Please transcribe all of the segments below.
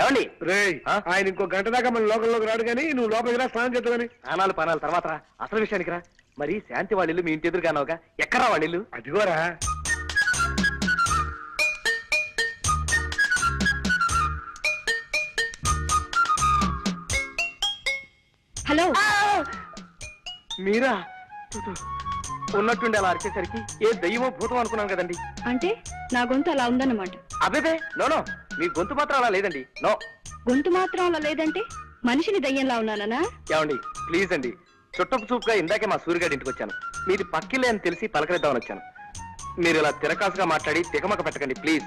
ఏమండి రే ఆయన ఇంకో గంట దాకా మన లోకంలోకి రాడు కానీ నువ్వు లోపలికి రా, స్నానం చేద్దామని. స్నానాలు పానాలు తర్వాత రా. అసలు విషయానికి రా. మరి శాంతి వాళ్ళ ఇల్లు మీ ఇంటి ఎదురుగానవగా, ఎక్కడా వాళ్ళ ఇల్లు? అదిగోరా. హలో, మీరా? ఉన్నట్టుండి అలా అరిచేసరికి ఏ దయ్యమో భూతం అనుకున్నాను కదండి. అంటే నా గొంతు అలా ఉందన్నమాట. అబేబే నో, మీ గొంతు మాత్రం అలా లేదండి. నో. గొంతు మాత్రం అలా లేదంటే మనిషిని దయ్యంలా ఉన్నానా? ఏమండి ప్లీజ్ అండి, చుట్టపు చూపుగా ఇందాకే మా సూర్యగాడి ఇంటికి వచ్చాను. మీది పక్కిల్లే అని తెలిసి పలకరిద్దామని వచ్చాను. మీరు ఇలా తిరకాసుగా మాట్లాడి తికమక పెట్టకండి ప్లీజ్.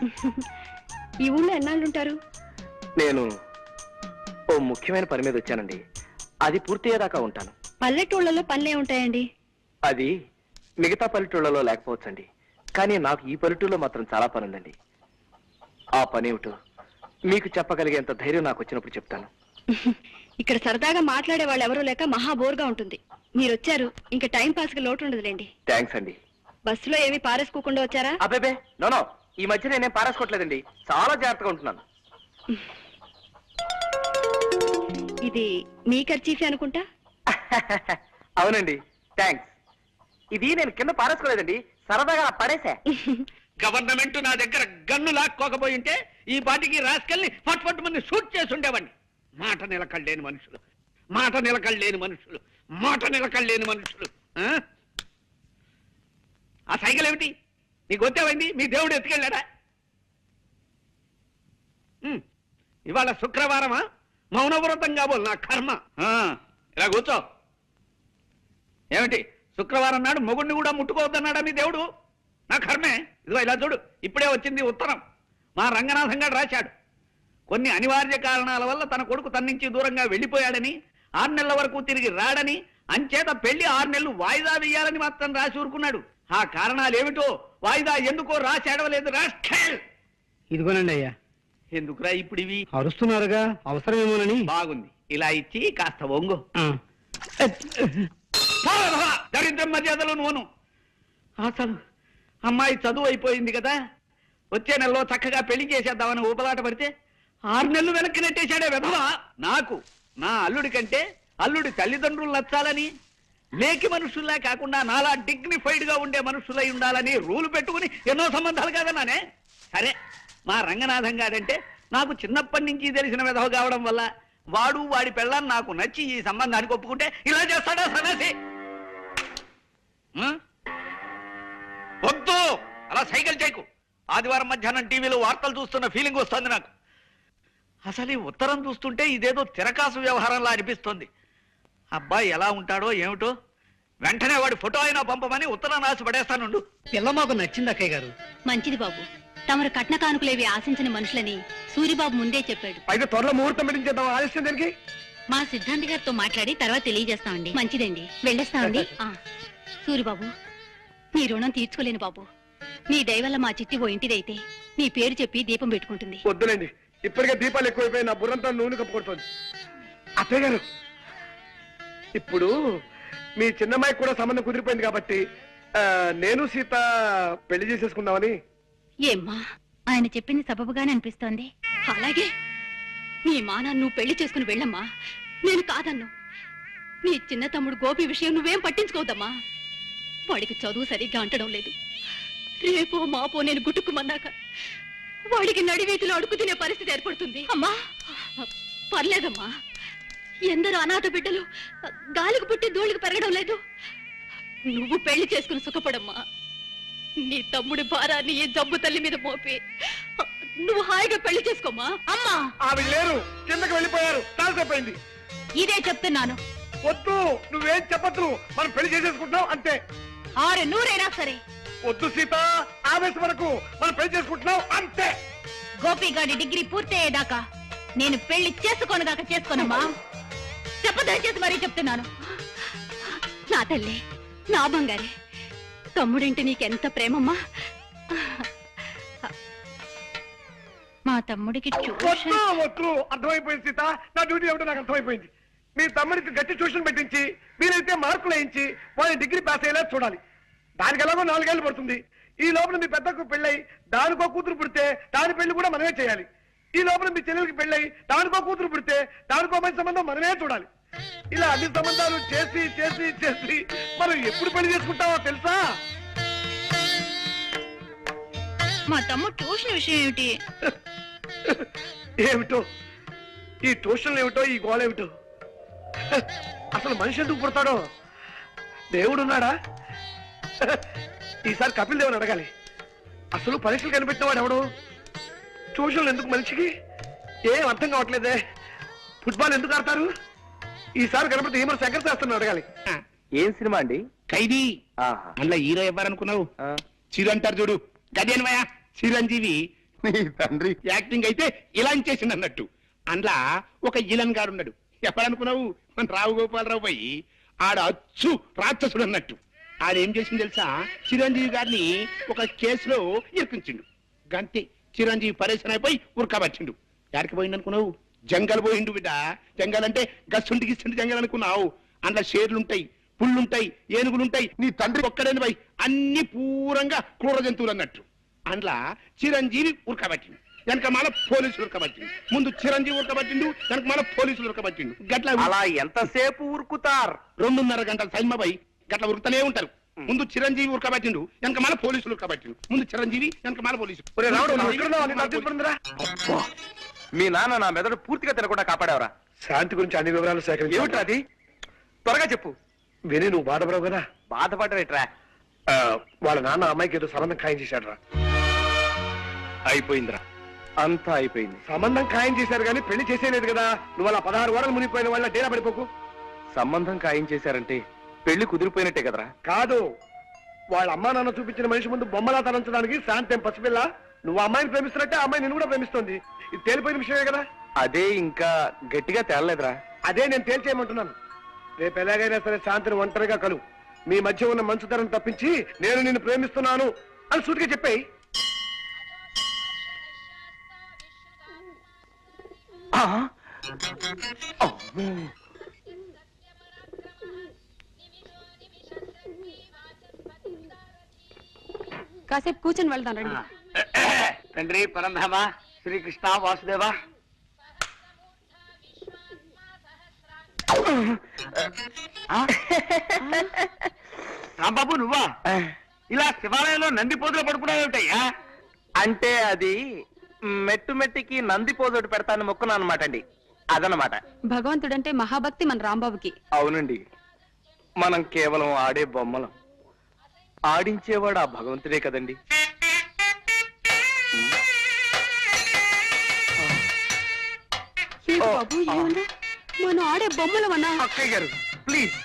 ఈ ఊళ్ళో ఎన్నాళ్ళుంటారు? నేను ఓ ముఖ్యమైన పని మీద వచ్చానండి. అది పూర్తయ్యేదాకా ఉంటాను. పల్లెటూళ్ళలో పనులే ఉంటాయండి. అది మిగతా పల్లెటూళ్ళలో లేకపోవచ్చండి, కానీ నాకు ఈ పల్లెటూళ్ళలో మాత్రం చాలా పని ఉందండి. ఆ పని ఏమిటో మీకు చెప్పగలిగేంత ధైర్యం నాకు వచ్చినప్పుడు చెప్తాను. ఇక్కడ సరదాగా మాట్లాడే వాళ్ళు ఎవరూ లేక మహా బోర్గా ఉంటుంది. మీరు వచ్చారు, ఇంకా టైం పాస్ కి లోటు ఉండదులేండి. థ్యాంక్స్ అండి. బస్సులో ఏమీ పారేసుకోకుండా వచ్చారా? అబ్బేబే నో, ఈ మధ్య నేనేం పారేసుకోవట్లేదండి. చాలా జాగ్రత్తగా ఉంటున్నాను. ఇది మీ ఖర్చీఫే అనుకుంటా. అవునండి, థ్యాంక్స్. ఇది నేను కింద పారేసుకోలేదండి, సరదాగా పడేసా. గవర్నమెంట్ నా దగ్గర గన్ను లాక్కోకపోయింటే ఈ పాటికి రాస్కల్ని ఫట్ ఫట్ మంది షూట్ చేసి ఉండేవాడిని. మాట నిలకడలేని మనుషులు, మాట నిలకడలేని మనుషులు, మాట నిలకడలేని మనుషులు. ఆ సైకిల్ ఏమిటి? నీకు వచ్చేవైంది? మీ దేవుడు ఎత్తుకెళ్ళాడా? ఇవాళ శుక్రవారమా? మౌనవ్రతం కాబోలు నా కర్మ. ఇలా కూర్చో. ఏమిటి శుక్రవారం నాడు మొగుడిని కూడా ముట్టుకోవద్దన్నాడా మీ దేవుడు? నా కర్మే. ఇదిగో ఇలా చూడు, ఇప్పుడే వచ్చింది ఉత్తరం. మా రంగనాథం గారు రాశాడు. కొన్ని అనివార్య కారణాల వల్ల తన కొడుకు తన నుంచి దూరంగా వెళ్లిపోయాడని, 6 నెలల వరకు తిరిగి రాడని, అంచేత పెళ్లి 6 నెలలు వాయిదా వేయాలని మాత్రం రాసి ఊరుకున్నాడు. ఆ కారణాలు ఏమిటో, వాయిదా ఎందుకో రాసి అడవలేదు. రాష్ట్రేల్ ఇదిగోనండి అయ్యా. ఎందుకురా ఇప్పుడు ఇవి? అరుస్తున్నారుగా, అవసరమేమోనని. బాగుంది, ఇలా ఇచ్చి కాస్త ఒంగు. దరిద్రం మర్యాదలు నువ్వును. అసలు అమ్మాయి చదువు అయిపోయింది కదా, వచ్చే నెలలో చక్కగా పెళ్లి చేసేద్దామని ఊపలాట పడితే 6 నెలలు వెనక్కి నెట్టేశాడే వెధవా. నాకు నా అల్లుడి కంటే అల్లుడి తల్లిదండ్రులు నచ్చాలని, లేకి మనుషుల్లా కాకుండా నాలా డిగ్నిఫైడ్ గా ఉండే మనుషులై ఉండాలని రూలు పెట్టుకుని ఎన్నో సంబంధాలు కాదన్నానే. సరే, మా రంగనాథం గారంటే నాకు చిన్నప్పటి నుంచి తెలిసిన వెధవ కావడం వల్ల వాడు వాడి పెళ్ళాన్ని నాకు నచ్చి ఈ సంబంధానికి ఒప్పుకుంటే ఇలా చేస్తాడా సన్నాసి? వద్దు, అలా సైకిల్ చేయకు. ఆదివారం మధ్యాహ్నం టీవీలో వార్తలు చూస్తున్న ఫీలింగ్ వస్తుంది నాకు. అసలు ఈ ఉత్తరం చూస్తుంటే ఇదేదో తిరకాసు వ్యవహారంలా అనిపిస్తుంది. అబ్బాయి ఎలా ఉంటాడో ఏమిటో, వెంటనే వాడి ఫోటో అయినా పంపమని ఉత్తరం రాసి పడేస్తానుండు. పిల్ల మాకు నచ్చింది అక్కయ్య గారు. మంచిది బాబు, తమరు కట్న కానుకలేవి ఆశించిన మనుషులని సూరిబాబు ముందే చెప్పాడు. అయితే త్వరలో ముహూర్తం పెట్టించేద్దాం. ఆలస్యం దానికి మా సిద్ధాంత్ గారితో మాట్లాడి తర్వాత తెలియజేస్తామండి. మంచిదండి, వెళ్ళేస్తామండి. సూరిబాబు, నీ రుణం తీర్చుకోలేను బాబు. నీ దయవల్ల మా చిట్టి ఓ ఇంటిదైతే నీ పేరు చెప్పి దీపం పెట్టుకుంటుంది. వద్దులేండి, ఇప్పటికే దీపాలు ఎక్కువైపోయి నా బుర్రంతా నూనె కప్పుకొడుతుంది. అత్తయ్య గారు, ఇప్పుడు మీ చిన్నమ్మాయికి కూడా సంబంధం కుదిరిపోయింది కాబట్టి నేను సీత పెళ్లి చేసేసుకుందామని. ఏమ్మా, ఆయన చెప్పింది సబబుగానే అనిపిస్తోంది. అలాగే నీ మానాన్ని నువ్వు పెళ్లి చేసుకుని వెళ్ళమ్మా, నేను కాదన్ను. నీ చిన్న తమ్ముడు గోపి విషయం నువ్వేం పట్టించుకోవద్దమ్మా. వాడికి చదువు సరిగ్గా అంటడం లేదు. రేపో మాపో నేను గుట్టుకుమన్నాక వాడికి నడివీధిలో అడుగు తినే పరిస్థితి ఏర్పడుతుంది. అమ్మా పర్లేదమ్మా, ఎందరో అనాథ బిడ్డలు గాలికి పుట్టి ధూళికి పెరగడం లేదు. నువ్వు పెళ్లి చేసుకుని సుఖపడమ్మా. నీ తమ్ముడి భారాన్ని ఈ జబ్బు తల్లి మీద మోపి నువ్వు హాయిగా పెళ్లి చేసుకోమ్మా. అమ్మా, ఆవిడ లేరు, కిందకి వెళ్ళిపోయారు. తాల్సైపోయింది. ఇదే చెప్తున్నాను. వద్దు, నువ్వేం చెప్పద్దు, మనం పెళ్లి చేసేసుకుంటున్నాం అంతే. 600 సరే. వద్దు సీత, ఆవేశం వరకు మనం పెళ్లి చేసుకుంటున్నాం అంతే. గోపిగాడి డిగ్రీ పూర్తయ్యేదాకా నేను పెళ్లి చేసుకోనుగాక చేసుకోనమ్మా. చెప్పదయచేసి మరీ చెప్తున్నాను. నా తల్లి, నా బంగారే, తమ్ముడింటి నీకెంత ప్రేమమ్మా. మా తమ్ముడికి వద్దు వద్దు, అర్థమైపోయింది సీత, నా డ్యూటీ ఏమిటో నాకు అర్థమైపోయింది. మీ తమ్ముడికి గట్టి ట్యూషన్ పెట్టించి మీరైతే మార్కులు వేయించి వాళ్ళ డిగ్రీ పాస్ అయ్యేలా చూడాలి. దానికి ఎలాగో 4 ఏళ్ళు పడుతుంది. ఈ లోపల మీ పెద్దకు పెళ్ళై దానికో కూతురు పుడితే దాని పెళ్లి కూడా మనమే చేయాలి. ఈ లోపల మీ చెల్లెలకి పెళ్ళై దానికో కూతురు పుడితే దానికో మంచి సంబంధం మనమే చూడాలి. ఇలా అన్ని సంబంధాలు చేసి చేసి చేసి మనం ఎప్పుడు పెళ్లి చేసుకుంటామో తెలుసా? మా తమ్ముడు ట్యూషన్ విషయం ఏమిటి? ఏమిటో ఈ ట్యూషన్లు ఏమిటో, ఈ గోళ ఏమిటో. అసలు మనిషి ఎందుకు పుడతాడో? దేవుడున్నాడా? ఈసారి కపిల్ దేవుని అడగాలి. అసలు పరీక్షలు కనిపెట్టిన వాడు ఎవడు? ట్యూషన్లు ఎందుకు మనిషికి? ఏం అర్థం కావట్లేదే. ఫుట్బాల్ ఎందుకు ఆడతారు? ఈసారి కనపడితే ఏమో శంకర్ శాస్త్రం అడగాలి. ఏం సినిమా అండి? ఖైదీ. ఆహా. అందులో హీరో ఎవరనుకున్నావు? ఆ, చిరు అంటారు చూడు, గదేనవయ్యా చిరంజీవి. తండ్రి యాక్టింగ్ అయితే ఇలా చేసింది అన్నట్టు. అందులో ఒక ఇలన్ గారు ఉన్నాడు. ఎప్పుడనుకున్నావు? మన రావు గోపాలరావు పోయి ఆడ అచ్చు రాక్షసుడు అన్నట్టు. ఆడేం చేసింది తెలుసా? చిరంజీవి గారిని ఒక కేసులో ఇరికించిండు. గంతే చిరంజీవి పరేషన్ అయిపోయి ఉరకబట్టిండు. ఎక్కడికి పోయిండు అనుకున్నావు? జంగల్ పోయిండు బిడ్డ. జంగల్ అంటే గస్సుంటికి ఇస్తుంటే జంగల్ అనుకున్నావు. అందులో షేర్లుంటాయి, పుళ్ళుంటాయి, ఏనుగులుంటాయి. నీ తండ్రి ఒక్కడని పోయి అన్ని పూరంగా క్రూర జంతువులు అన్నట్టు. అందులో చిరంజీవి ఉరకబట్టిండు. వెనక మళ్ళా పోలీసులు ఉరకబట్టిండు. ముందు చిరంజీవి ఉరకబట్టిండు, వెనక మళ్ళా పోలీసులు ఉరకబట్టిండు. గట్ల అలా ఎంతసేపు ఊరుకుతారు? 2.5 గంటల సైన్మపై గట్ల ఉరుకుతూనే ఉంటారు. ముందు చిరంజీవి ఉరకబట్టిండు, వెనక మళ్ళా పోలీసులు ఉరకబట్టిండు. ముందు చిరంజీవి, వెనక మళ్ళా పోలీసులు. ఒరే రాముడు, నువ్వు ఇక్కడ ఉన్నావా? నీకు అర్థం పడిందిరా? అబ్బా, మీ నాన్న నా మెదడు పూర్తిగా తినకుండా కాపాడేవరా? శాంతి గురించి అన్ని వివరాలు సేకరించి ఏమిట్రా అది? త్వరగా చెప్పు. విని నువ్వు బాధపడవు కదా. బాధపడవేట్రా? వాళ్ళ నాన్న అమ్మాయికి ఏదో సంబంధం ఖాయం చేశాడు రా. అయిపోయిందిరా, అంతా అయిపోయింది. సంబంధం ఖాయం చేశారు కానీ పెళ్లి చేసేలేదు కదా. నువ్వు అలా 16 వారాలు మునిగిపోయిన వాళ్ళ డేరా పడిపోకు. సంబంధం ఖాయం చేశారంటే పెళ్లి కుదిరిపోయినట్టే కదరా? కాదు, వాళ్ళ అమ్మా నాన్న చూపించిన మనిషి ముందు బొమ్మలా తరంచడానికి శాంతి ఏం పసిపిల్ల. నువ్వు అమ్మాయిని ప్రేమిస్తున్నట్టే ఆ అమ్మాయి నిన్ను కూడా ప్రేమిస్తుంది. ఇది తేలిపోయిన విషయమే కదా. అదే ఇంకా గట్టిగా తేలలేదురా. అదే నేను తేల్చేయమంటున్నాను. రేపు ఎలాగైనా సరే శాంతిని ఒంటరిగా కలు. మీ మధ్య ఉన్న మంచుతనం తప్పించి నేను నిన్ను ప్రేమిస్తున్నాను అని సూటిగా చెప్పేయి. కాసేపు కూర్చొని వెళ్దాం రండి. తండ్రి పరంధామ శ్రీకృష్ణ వాసుదేవ. రాంబాబు నువ్వా? ఇలా శివాలయంలో నంది పోతులు పడుకున్నావు ఏమిటయ్యా? అంటే అది మెట్టు మెట్టికి నంది పోజోటి పెడతాను మొక్కున అనమాట అండి. అదనమాట. భగవంతుడంటే మహాభక్తి మన రాంబాబుకి. అవునండి, మనం కేవలం ఆడే బొమ్మలం. ఆడించేవాడు ఆ భగవంతుడే కదండి. బాబు ఏమన్నా? మనం ఆడే బొమ్మలమన్నా? అక్కయ్య గారు ప్లీజ్,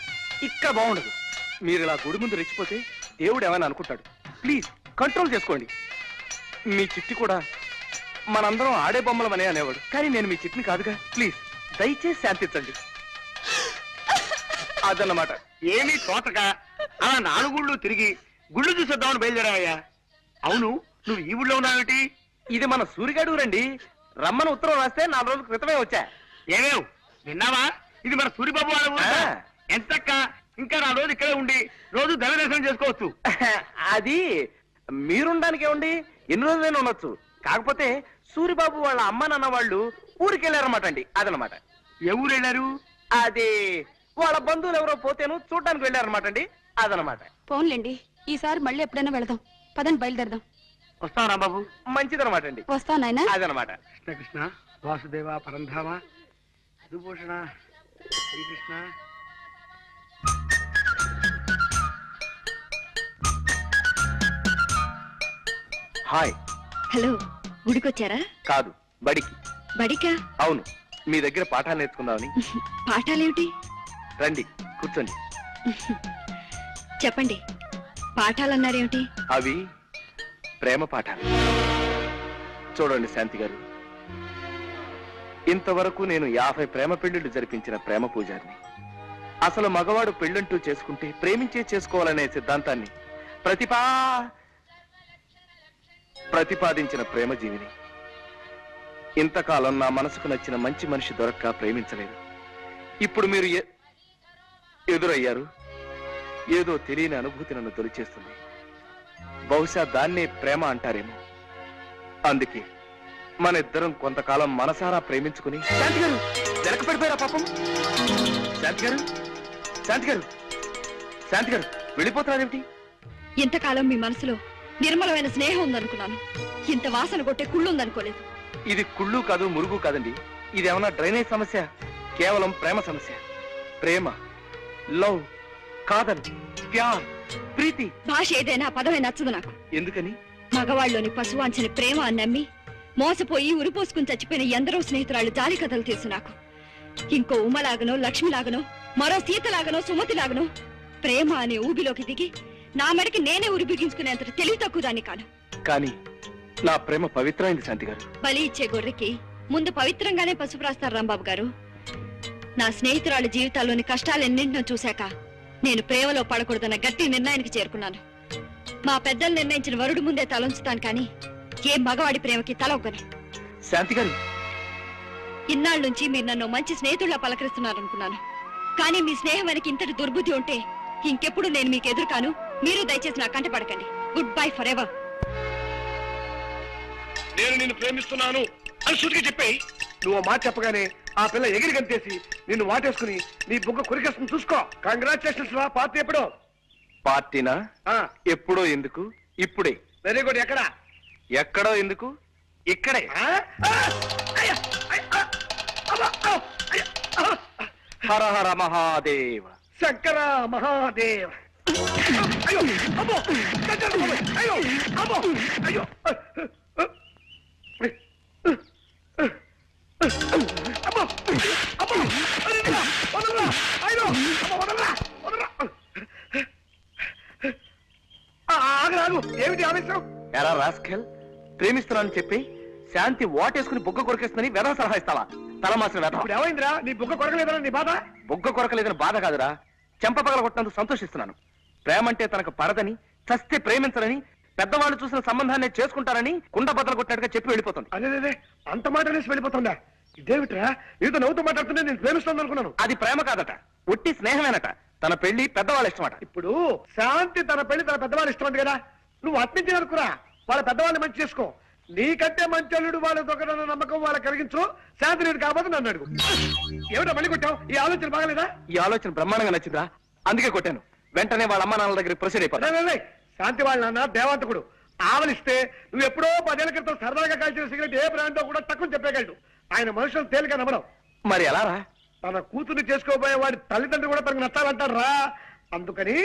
ఇక్కడ బాగుండదు. మీరు ఇలా గుడి ముందు రెచ్చిపోతే దేవుడు ఏమైనా అనుకుంటాడు. ప్లీజ్ కంట్రోల్ చేసుకోండి. మీ చిట్టి కూడా మనందరం ఆడే బొమ్మలమనే అనేవాడు, కానీ నేను మీ చిట్టిని కాదుగా. ప్లీజ్ దయచేసి శాంతించండి. అదన్నమాట. ఏమీ తోటక అలా 4 గుళ్ళు తిరిగి గుళ్ళు చూసేద్దామని బయలుదేరావయ్యా. అవును, నువ్వు ఈ ఊళ్ళో ఉన్నావేటి? ఇది మన సూరిగాడు రండి. రమ్మని ఉత్తరం రాస్తే 4 రోజుల క్రితమే వచ్చా. ఏమేవ్ విన్నావా? ఇది మన సూరిబాబు వాళ్ళ ఊరు. ఆ. ఎంతక్క ఇంకా 4 రోజులు ఇక్కడే ఉండి రోజు దైవ దర్శనం చేసుకోవచ్చు. అది మీరుండడానికి ఏమండి, ఎన్ని రోజులైనా ఉండొచ్చు. కాకపోతే సూరిబాబు వాళ్ళ అమ్మ నాన్న వాళ్ళు ఊరికి వెళ్ళారన్నమాట అండి. అదనమాట. ఏ ఊరు వెళ్ళారు? అది వాళ్ళ బంధువులు ఎవరో పోతేను చూడడానికి వెళ్ళారన్నమాట అండి. అదనమాట. ఫోన్లేండి, ఈసారి మళ్ళీ ఎప్పుడైనా వెళదాం. పదండి బయలుదేరదాం. వస్తాం రాంబాబు. మంచిదనమాట అండి. వస్తావు నాయనా. అదనమాట. కృష్ణ కృష్ణ వాసుదేవ పరంధామ మధుభూషణ శ్రీకృష్ణ. హాయ్. హలో, గుడికొచ్చారా? కాదు, బడికి. బడికా? అవును, మీ దగ్గర పాఠాలు నేర్చుకుందామని. పాఠాలేమిటి? రండి కూర్చోండి. చెప్పండి, పాఠాలన్నారేమిటి? అవి ప్రేమ పాఠాలు. చూడండి శాంతి గారు, ఇంతవరకు నేను 50 ప్రేమ పెళ్లిళ్లు జరిపించిన ప్రేమ పూజారిని. అసలు మగవాడు పెళ్ళంటూ చేసుకుంటే ప్రేమించే చేసుకోవాలనే సిద్ధాంతాన్ని ప్రతిపాదించిన ప్రేమ జీవిని. ఇంతకాలం నా మనసుకు నచ్చిన మంచి మనిషి దొరక్క ప్రేమించలేదు. ఇప్పుడు మీరు ఎదురయ్యారు. ఏదో తెలియని అనుభూతి నన్ను తొలిచేస్తుంది. బహుశా దాన్నే ప్రేమ అంటారేమో. అందుకే మన ఇద్దరం కొంతకాలం మనసారా ప్రేమించుకుని శాంతి గారు వెనక పడిపోయారా పాపం. శాంతి గారు శాంతి గారు శాంతి గారు వెళ్ళిపోతున్నారేమిటి? ఇంతకాలం మీ మనసులో నిర్మలమైన స్నేహం ఉందనుకున్నాను. ఇంత వాసన కొట్టే కుళ్ళు ఉందనుకోలేదు. ఇది కుళ్ళు కాదు, మురుగు కాదండి. ఇది ఏమన్నా డ్రైనేజ్ సమస్య? కేవలం ప్రేమ సమస్య. ప్రేమ, లవ్, కాదల్, ప్యార్, ప్రీతి. భాష ఏదైనా పదమే నచ్చదు నాకు. ఎందుకని? మగవాళ్ళలోని పశువాంచని ప్రేమ అని నమ్మి మోసపోయి ఉరిపోసుకుని చచ్చిపోయిన ఎందరో స్నేహితురాళ్ళు జాలి కథలు తెలుసు నాకు. ఇంకో ఉమ్మలాగనో, లక్ష్మిలాగనో, మరో సీతలాగనో, సుమతిలాగనో ప్రేమ అనే ఊబిలోకి దిగి నా మెడకి నేనే ఉరి బిగించుకునేంత తెలివి తక్కువ దాన్ని కాను. కానీ నా ప్రేమ పవిత్రమైంది శాంతి గారు. బలి ఇచ్చే గొర్రెకి ముందు పవిత్రంగానే పసుపు రాస్తారు రాంబాబు గారు. నా స్నేహితురాళ్ళ జీవితాల్లోని కష్టాలెన్నింటినో చూశాక నేను ప్రేమలో పడకూడదన్న గట్టి నిర్ణయానికి చేరుకున్నాను. మా పెద్దలు నిర్ణయించిన వరుడు ముందే తలంచుతాను, కానీ ఏ మగవాడి ప్రేమకి తల ఒగ్గను. శాంతి గారు, ఇన్నాళ్ళ నుంచి మీరు నన్ను మంచి స్నేహితుల్లా పలకరిస్తున్నారనుకున్నాను. కానీ మీ స్నేహం వెనక ఇంతటి దుర్బుద్ధి ఉంటే ఇంకెప్పుడు నేను మీకు ఎదురు కాను. మీరు దయచేసి నా కంట పడకండి. Good bye for ever. నేను నిన్ను ప్రేమిస్తున్నాను అని సూటిగా చెప్పాయి. నువ్వు మాట చెప్పగానే ఆ పిల్ల ఎగిరి గంతేసి నిన్ను వాటేసుకుని నీ బుగ్గ కొరికేస్తుంది. చూసుకో. కంగ్రాచులేషన్స్ రా. పార్టీ ఎప్పుడో? పార్టీనా? ఎప్పుడో ఎందుకు, ఇప్పుడే. Very good. ఎక్కడ? ఎక్కడో ఎందుకు, ఇక్కడే. హర హర మహాదేవ. శంకర మహాదేవ. అయ్యో అమ్మో, అయ్యో అమ్మో, అయ్యో అమ్మో అమ్మో, వదలరా, అయ్యో అమ్మో, వదలరా, వదలరా. ఆగు. ఏమిటి ఆవేశం? ఎరా రాస్కెల్, ప్రేమిస్తున్నానని చెప్పి శాంతి వాటేసుకుని బుగ్గ కొరికేస్తుందని వెధవ సలహా ఇస్తావా? తలమాసిన వెధవ. ఇప్పుడు ఏమైందిరా? నీ బుగ్గ కొరకలేదరా నీ బాధ? బుగ్గ కొరకలేదని బాధ కాదురా, చెంప పగల కొట్టినందుకు సంతోషిస్తున్నాను. ప్రేమంటే తనకు పడదని, చస్తే ప్రేమించరని, పెద్దవాళ్ళు చూసిన సంబంధాన్ని చేసుకుంటారని కుండ బద్దలు కొట్టినట్టుగా చెప్పి వెళ్ళిపోతుంది. అదే అంత మాట అనేసి వెళ్ళిపోతుందా? ఇదేమిట్రా? నీతో నవ్వుతూ మాట్లాడుతుంటే నేను ప్రేమిస్తాను అనుకున్నాను. అది ప్రేమ కాదట, ఒట్టి స్నేహమేనట. తన పెళ్లి పెద్దవాళ్ళ ఇష్టమట. ఇప్పుడు శాంతి తన పెళ్లి తన పెద్దవాళ్ళు ఇష్టం కదా, నువ్వు అట్నుంచి అనుకురా. వాళ్ళ పెద్దవాళ్ళని మంచి చేసుకో. నీకంటే మంచి అల్లుడు వాళ్ళ దొంగన నమ్మకం వాళ్ళకి కలిగించు. శాంతి నేను కాకపోతే నన్ను అడుగు. ఏమిటో మళ్ళీ కొట్టావు? ఈ ఆలోచన బాగలేదా? ఈ ఆలోచన బ్రహ్మాండంగా నచ్చిందా? అందుకే కొట్టాను. వెంటనే వాళ్ళ అమ్మ నాన్నల దగ్గర ప్రొసీడ్ అయిపోతా. శాంతి వాళ్ళ నాన్న దేవాంతకుడు. ఆవలిస్తే నువ్వు ఎప్పుడో 10 ఏళ్ల క్రితం సరదాగా కాల్చిన సిగరెట్ ఏ బ్రాండో కూడా తక్కువ చెప్పగలడు. ఆయన మనుషులు తేలిక నమ్మడం. మరి ఎలా రా? తన కూతుర్ని చేసుకోబోయే వాడి తల్లిదండ్రులు కూడా తనకు నచ్చాలంటారు రా. అందుకని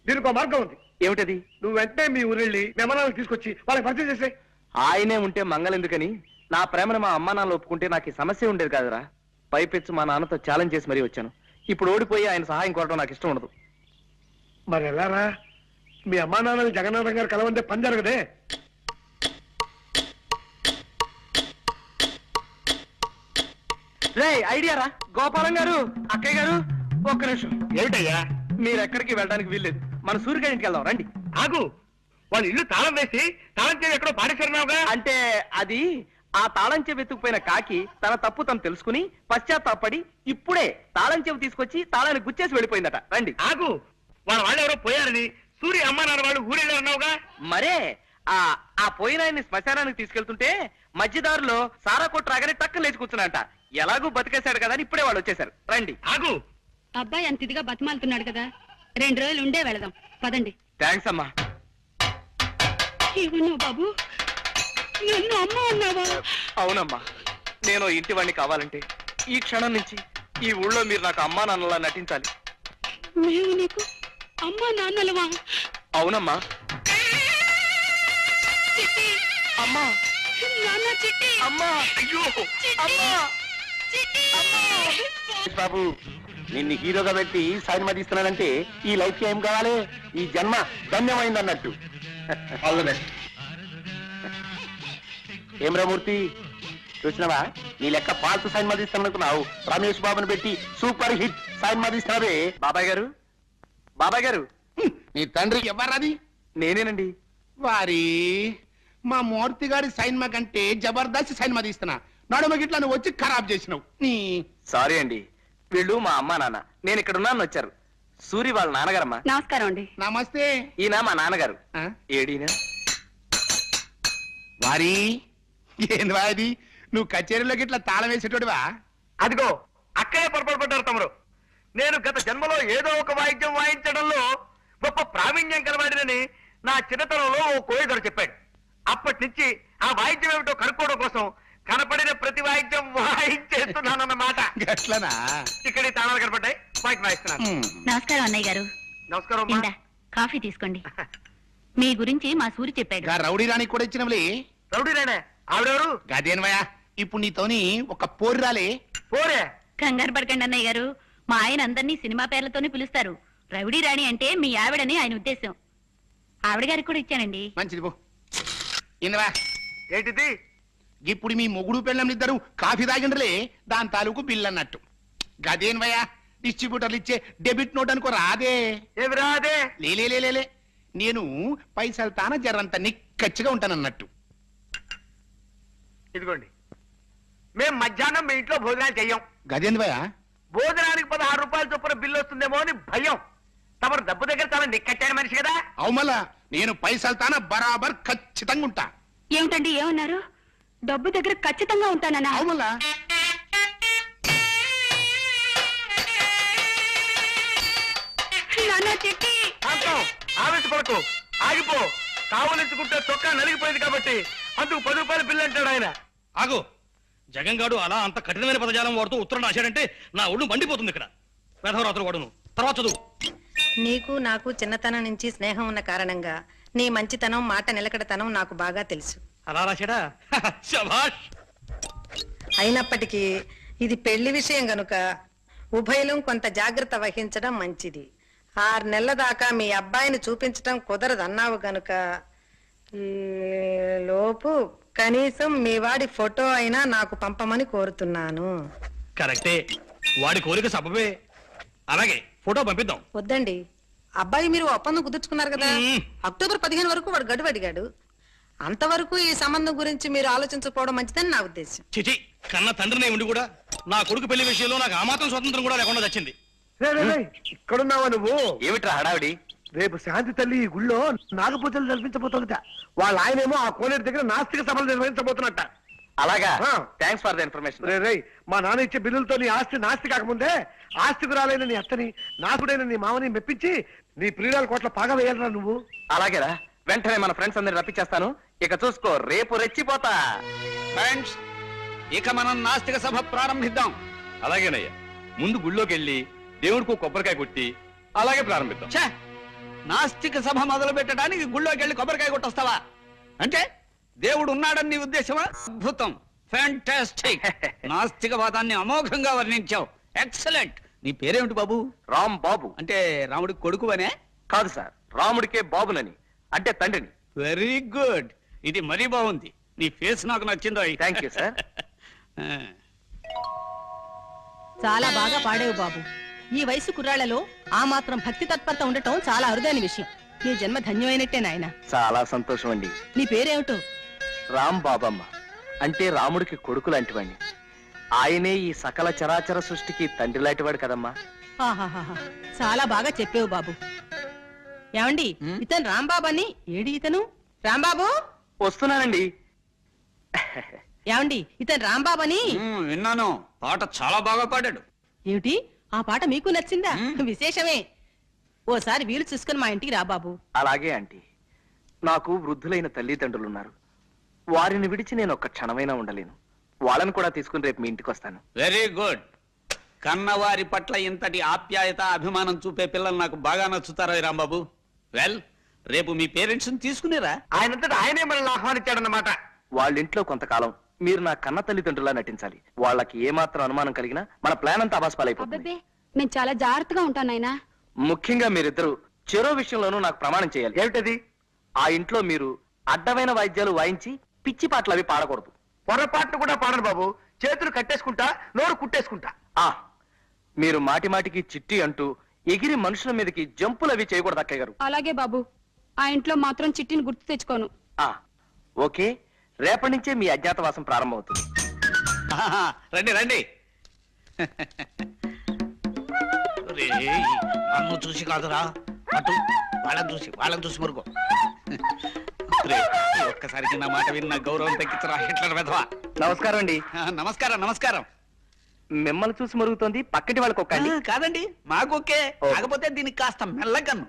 దీనికి ఒక మార్గం ఉంది. ఏమిటది? నువ్వు వెంటనే మీ ఊరెళ్ళి మెమనాలను తీసుకొచ్చి వాళ్ళకి పరిచయం చేసే. ఆయనే ఉంటే మంగళెందుకని నా ప్రేమను మా అమ్మ నాన్నలు ఒప్పుకుంటే నాకు ఈ సమస్య ఉండేది కాదురా. పైపెచ్చు మా నాన్నతో ఛాలెంజ్ చేసి మరీ వచ్చాను. ఇప్పుడు ఓడిపోయి ఆయన సహాయం కోరడం నాకు ఇష్టం ఉండదు. మరి ఎలారా? మీ అమ్మా నాన్నని జగన్నాథం గారు కలవంటే పని జరగదే. రే ఐడియా రా. గోపాలం గారు, అక్కయ్య గారు, ఒక్క నిమిషం. ఏమిటయ్యా? మీరు ఎక్కడికి వెళ్ళడానికి వీల్లేదు. మన సూర్యగారి ఇంటికి వెళ్దాం రండి. ఆగు. వాళ్ళు ఇల్లు తాళం వేసి తాళం చేసి ఎక్కడో పాడేశారున్నావుగా. అంటే అది ఆ తాళం చెవి వెతుకుపోయిన కాకి తన తప్పు తను తెలుసుకుని పశ్చాత్తాపడి ఇప్పుడే తాళం చెవి తీసుకొచ్చి తాళాన్ని గుచ్చేసి వెళ్ళిపోయిందట. రండి. ఆగు. వాళ్ళు ఎవరో పోయారని సూర్య అమ్మ నాన్న వాళ్ళు ఊరెళ్ళారన్నావుగా. మరే ఆ పోయిన ఆయన్ని శ్మశానానికి తీసుకెళ్తుంటే మధ్యదారులో సారా కొట్టు రాగానే టక్కన లేచి కూర్చున్నాంట. ఎలాగూ బతికేశాడు కదా అని ఇప్పుడే వాళ్ళు వచ్చేసారు. రండి. ఆగు. అబ్బాయి అంత ఇదిగా బతిమాలుతున్నాడు కదా, 2 రోజులు ఉండే వెళదాం. పదండి. థ్యాంక్స్ అమ్మా. ఏమన్నావు బాబు? నన్ను అమ్మ అన్నావా? అవునమ్మా, నేను ఇంటి వాడిని కావాలంటే ఈ క్షణం నుంచి ఈ ఊళ్ళో మీరు నాకు అమ్మా నాన్నలా నటించాలి. మేము నీకు అమ్మా నాన్నలవా? అవునమ్మా. చిట్టి, అమ్మా, నాన్న చిట్టి, అమ్మా, అయ్యో, అమ్మా, చిట్టి. బాబు, నిన్ను హీరోగా పెట్టి సినిమా తీస్తున్నానంటే ఈ లైఫ్ కి ఏం కావాలి? ఈ జన్మ ధన్యమైంది అన్నట్టు. ఏం రామూర్తి, చూసినావా? నీ లెక్క పాల్తు సినిమా తీస్తాననుకున్నావు. రమేష్ బాబుని పెట్టి సూపర్ హిట్ సినిమా తీస్తున్నావే. బాబాయ్ గారు, బాబాయ్ గారు. నీ తండ్రి ఎవరది? నేనేనండి. వారి మా మూర్తి గారి సినిమా కంటే జబర్దస్త్ సినిమా తీస్తున్నా. నడుమ గిట్లా నువ్వు వచ్చి ఖరాబ్ చేసినావు. నీ సారీ అండి, వీళ్ళు మా అమ్మా నాన్న. నేను ఇక్కడ ఉన్నాను వచ్చారు. సూరి వాళ్ళ నాన్నగారమ్మా. నమస్కారం అండి. నమస్తే. ఈయన మా నాన్నగారు. ఆ? ఏడీనా? వారి ఏంది వా ఇది? నువ్వు కచేరీలోకి ఇట్లా తాళం వేసేటోడివా? అదిగో అక్కడే పొరపాటు పడ్డారు తమరు. నేను గత జన్మలో ఏదో ఒక వాయిద్యం వాయించడంలో గొప్ప ప్రావీణ్యం కలవాడినని నా చిన్నతనంలో ఓ కోయిదరు చెప్పాడు. అప్పటి నుంచి ఆ వాయిద్యం ఏమిటో కనుక్కోవడం కోసం కనపడిన ప్రతి వాయిద్యం వాయించేస్తున్నానన్నమాట. గట్లనా? ఇక్కడ ఈ తాళాలు కనపడ్డాయి, వాయిద్యం వాయిస్తున్నాను. నమస్కారం అన్నయ్య గారు. నమస్కారం అమ్మా. ఇందా కాఫీ తీసుకోండి. మీ గురించి మా సూరి చెప్పాడు. గా రౌడీ రానికి కూడా ఇచ్చినవులే. రౌడీనేనే ఆవిడెవరు? గదేనవయ్యా, ఇప్పుడు నీతోని ఒక పోరు రాలే. పోరే కంగారు పడకండి అన్నయ్య గారు. మా ఆయన అందరినీ సినిమా పేర్లతోనే పిలుస్తారు. రౌడీ రాణి అంటే మీ ఆవిడని ఆయన ఉద్దేశం. ఆవిడ గారికి కూడా ఇచ్చానండి. మంచిది పో. ఇందవా, ఏంటిది? ఇప్పుడు మీ మొగుడు పెళ్ళంలిద్దరు కాఫీ తాగిండ్రలే, దాని తాలూకు బిల్ అన్నట్టు. గదేనవయ్యా, డిస్ట్రిబ్యూటర్లు ఇచ్చే డెబిట్ నోట్ అనుకో రాదే. ఏమి రాదే? లేలే, నేను పైసలు తాన జరంత నిక్కచ్చిగా ఉంటానన్నట్టు. ఇదిగోండి, మేం మధ్యాహ్నం మీ ఇంట్లో భోజనాలు చెయ్యం. గదేంద్వయ్యా, భోజనానికి 16 రూపాయల చొప్పున బిల్లు వస్తుందేమో అని భయం. తమరు డబ్బు దగ్గర చాలా నిక్కచ్చాని మనిషి కదా. అవుమలా నేను పైసలు తాన బరాబర్ ఖచ్చితంగా ఉంటా. ఏమిటండి ఏమన్నారు? డబ్బు దగ్గర ఖచ్చితంగా ఉంటానన్నా? అవుమలా చిట్టి శాంతం, ఆవేశపడకు, ఆగిపో. కావలించుకుంటే చొక్కా నలిగిపోయింది కాబట్టి అందుకు 10 రూపాయల బిల్లు అంటాడు ఆయన. ఆగు. జగన్ గాడు అలా అంత కఠినమైన పదజాలం వాడుతూ ఉత్తరం రాశాడంటే నా ఒళ్ళు మండిపోతుంది. ఇక్కడ వేధవరాత్రులు వాడును. తర్వాత చదువు. నీకు నాకు చిన్నతనం నుంచి స్నేహం ఉన్న కారణంగా నీ మంచితనం, మాట నిలకడతనం నాకు బాగా తెలుసు. అలా రాశాడా? శభాష్. అయినప్పటికీ ఇది పెళ్లి విషయం గనుక ఉభయలం కొంత జాగ్రత్త వహించడం మంచిది. 6 నెలల దాకా మీ అబ్బాయిని చూపించడం కుదరదన్నావు గనుక ఈ లోపు కనీసం మీ వాడి ఫోటో అయినా నాకు పంపమని కోరుతున్నాను. కరెక్టే, వాడి కోరిక సబబే. అలాగే ఫోటో పంపిద్దాం. వద్దండి, అబ్బాయి మీరు ఒప్పందం కుదుర్చుకున్నారు కదా. అక్టోబర్ 15 వరకు వాడు గడువు అడిగాడు. అంతవరకు ఈ సంబంధం గురించి మీరు ఆలోచించకపోవడం మంచిదని నా ఉద్దేశం. చిచి, కన్న తండ్రినే ఉండి కూడా నా కొడుకు పెళ్లి విషయంలో నాకు ఆ మాత్రం స్వతంత్రం కూడా లేకుండా వచ్చింది. ఇక్కడున్నావా నువ్వు? ఏమిట్రా హడావిడి? రేపు శాంతి తల్లి ఈ గుళ్ళో నాగపూజలు జరిపించబోతుందట. వాళ్ళ ఆయనేమో ఆ కోనేరు దగ్గర నాస్తిక సభలు నిర్వహించబోతున్నట్ట. అలాగా? ఆ. Thanks for the information. రే, మా నాన్న ఇచ్చే బిల్లులతో నీ ఆస్తి నాస్తి కాకముందే ఆస్తికురాలైన నీ అత్తని, నాకుడైన నీ మామని మెప్పించి నీ ప్రియురాల కోట్ల పాగా వేయాలరా నువ్వు. అలాగేరా, వెంటనే మన ఫ్రెండ్స్ అందరిని రప్పించేస్తాను. ఇక చూసుకో, రేపు రెచ్చిపోతా. ఫ్రెండ్స్, ఇక మనం నాస్తిక సభ ప్రారంభిద్దాం. అలాగేనయ్యా, ముందు గుళ్ళోకి వెళ్ళి దేవుడికి కొబ్బరికాయ కొట్టి అలాగే ప్రారంభిద్దాం. ఛే, నాస్తిక సభ మొదలు పెట్టడానికి గుళ్ళోకి వెళ్ళి కొబ్బరికాయ కొట్టొస్తావా? అంటే దేవుడు ఉన్నాడని నీ ఉద్దేశమా? అద్భుతం, ఫ్యాంటాస్టిక్. నాస్తికవాదాన్ని అమోఘంగా వర్ణించావు. ఎక్సలెంట్. నీ పేరేమిటి బాబు? రామ్ బాబు. అంటే రాముడికి కొడుకు అనే? కాదు సార్, రాముడికే బాబునని, అంటే తండ్రిని. వెరీ గుడ్, ఇది మరీ బాగుంది. నీ ఫేస్ నాకు నచ్చిందో. Thank you sir. చాలా బాగా పాడేవు బాబు. ఈ వయసు కుర్రాళ్లలో ఆ మాత్రం భక్తి తత్పరత ఉండటం చాలా అరుదైన విషయం. నీ జన్మ ధన్యమైనట్టే నాయన. చాలా సంతోషం అండి. నీ పేరేమిటో? రామ్ బాబమ్మ, అంటే రాముడికి కొడుకు లాంటివాడిని. ఆయనే ఈ సకల చరాచర సృష్టికి తండ్రి లాంటివాడు కదమ్మా. ఆహాహాహా, చాలా బాగా చెప్పేవు బాబు. ఏమండి, ఇతను రాంబాబు అని. ఏడి ఇతను? రాంబాబు వస్తున్నానండి. ఏమండి, ఇతను రాంబాబు అని. విన్నాను, పాట చాలా బాగా పాడాడు. ఏమిటి, ఆ పాట మీకు నచ్చిందా? విశేషమే. ఓసారి వీలు చూసుకుని మా ఇంటికి రా బాబు. అలాగే ఆంటీ. నాకు వృద్ధులైన తల్లిదండ్రులున్నారు. వారిని విడిచి నేను ఒక్క క్షణమైనా ఉండలేను. వాళ్ళని కూడా తీసుకుని రేపు మీ ఇంటికి వస్తాను. Very good. కన్నవారి పట్ల ఇంతటి ఆప్యాయత, అభిమానం చూపే పిల్లలు నాకు బాగా నచ్చుతారా రాంబాబు? వెల్, రేపు మీ పేరెంట్స్ తీసుకునేరా? ఆయనంతటా ఆయనే మనల్ని ఆహ్వానించాడన్నమాట. వాళ్ళింట్లో కొంతకాలం మీరు నా కన్న తల్లిదండ్రులా నటించాలి. వాళ్ళకి ఏమాత్రం అనుమానం కలిగినా మన ప్లాన్ అంతా అబాస్పాలైపోతుంది. అబ్బబ్బే, మేము చాలా జాగ్రత్తగా ఉంటాం నాయనా. ముఖ్యంగా మీరిద్దరు చెరో విషయంలోనూ నాకు ప్రమాణం చేయాలి. ఏమిటది? ఆ ఇంట్లో మీరు అడ్డమైన వాయిద్యాలు వాయించి పిచ్చి పాటలు అవి పాడకూడదు. పొరపాటును కూడా పాడను బాబు. చేతులు కట్టేసుకుంటా, నోరు కుట్టేసుకుంటా. ఆ మీరు మాటి మాటికి చిట్టి అంటూ ఎగిరి మనుషుల మీదకి జంపులు అవి చేయకూడదు అక్కయ్య గారు. అలాగే బాబు, ఆ ఇంట్లో మాత్రం చిట్టిని గుర్తు తెచ్చుకోను. ఓకే, రేపటి నుంచే మీ అజ్ఞాతవాసం ప్రారంభమవుతుంది. ఆహా, రండి రండి. రేయ్, నన్ను చూసి కాదురా, అటు వాళ్ళని చూసి మురుగు. ఒక్కసారికి నా మాట విన్న గౌరవం తగ్గించరా హిట్లర్ వెధవా. నమస్కారం అండి. నమస్కారం నమస్కారం. మిమ్మల్ని చూసి మరుగుతోంది, పక్కటి వాళ్ళకి ఒక్క అండి. కాదండి మాకొకే, కాకపోతే దీనికి కాస్త మెల్లకన్ను.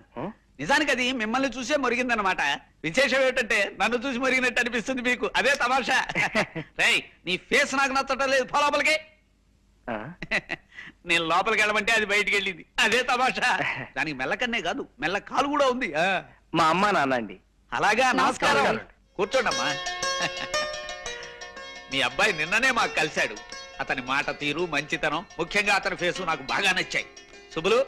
నిజానికి అది మిమ్మల్ని చూసే మురిగిందనమాట. విశేషం ఏమిటంటే నన్ను చూసి మురిగినట్టు అనిపిస్తుంది మీకు, అదే తమాషా. రేయ్ నీ ఫేస్ నాకు నచ్చటం లేదు, పో లోపలికి. నేను లోపలికి వెళ్ళమంటే అది బయటికి వెళ్ళింది, అదే తమాషా. దానికి మెల్లకన్నే కాదు, మెల్ల కాలు కూడా ఉంది. మా అమ్మ నాన్న అండి. అలాగా, నమస్కారం. కూర్చోండమ్మా. మీ అబ్బాయి నిన్ననే మాకు కలిశాడు. అతని మాట తీరు, మంచితనం, ముఖ్యంగా అతని ఫేసు నాకు బాగా నచ్చాయి. శుభులు,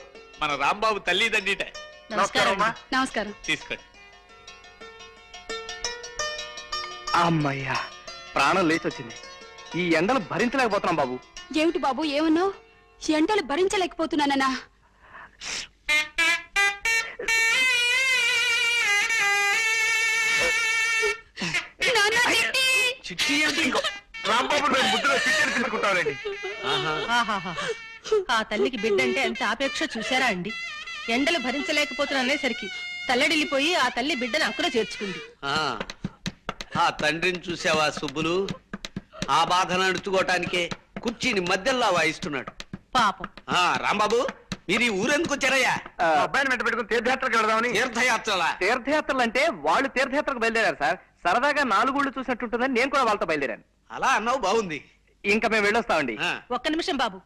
మన రాంబాబు తల్లిదండ్రిట. నమస్కారం. నమస్కారం. తీసుకోండి. అమ్మయ్యా, ప్రాణం లేచి వచ్చింది. ఈ ఎండలు భరించలేకపోతున్నాం బాబు. ఏమిటి బాబు ఏమన్నావు? ఎండలు భరించలేకపోతున్నానన్నా? చిట్టి ఏంటి? ఇంకో రాంబాబు బుద్ధిలో చిట్టెలు తీసుకుంటారండి. ఆహాహా. ఆ తల్లికి బిడ్డ అంటే ఎంత ఆపేక్ష చూసారా అండి. ఎండలు భరించలేకపోతున్నసరికి తల్లడిల్లిపోయి ఆ తల్లి బిడ్డను అక్కున చేర్చుకుంది. ఆ తండ్రిని చూసావా సుబ్బులు? ఆ బాధను అణుచుకోవటానికే కుర్చీని మధ్యలో వాయిస్తున్నాడు పాపం. రాంబాబు, మీరు ఈ ఊరెందుకు వచ్చారయ్యా? అబ్బాయిని వెంట పెట్టుకుని తీర్థయాత్రకు వెళదామని. తీర్థయాత్రలా? తీర్థయాత్రలు అంటే వాళ్ళు తీర్థయాత్రకు బయలుదేరారు సార్. సరదాగా 4 ఊళ్ళు చూసినట్టుంటుందని నేను కూడా వాళ్ళతో బయలుదేరాను. అలా అన్నావు, బాగుంది. ఇంకా మేము వెళ్ళొస్తామండి. ఒక్క నిమిషం బాబు,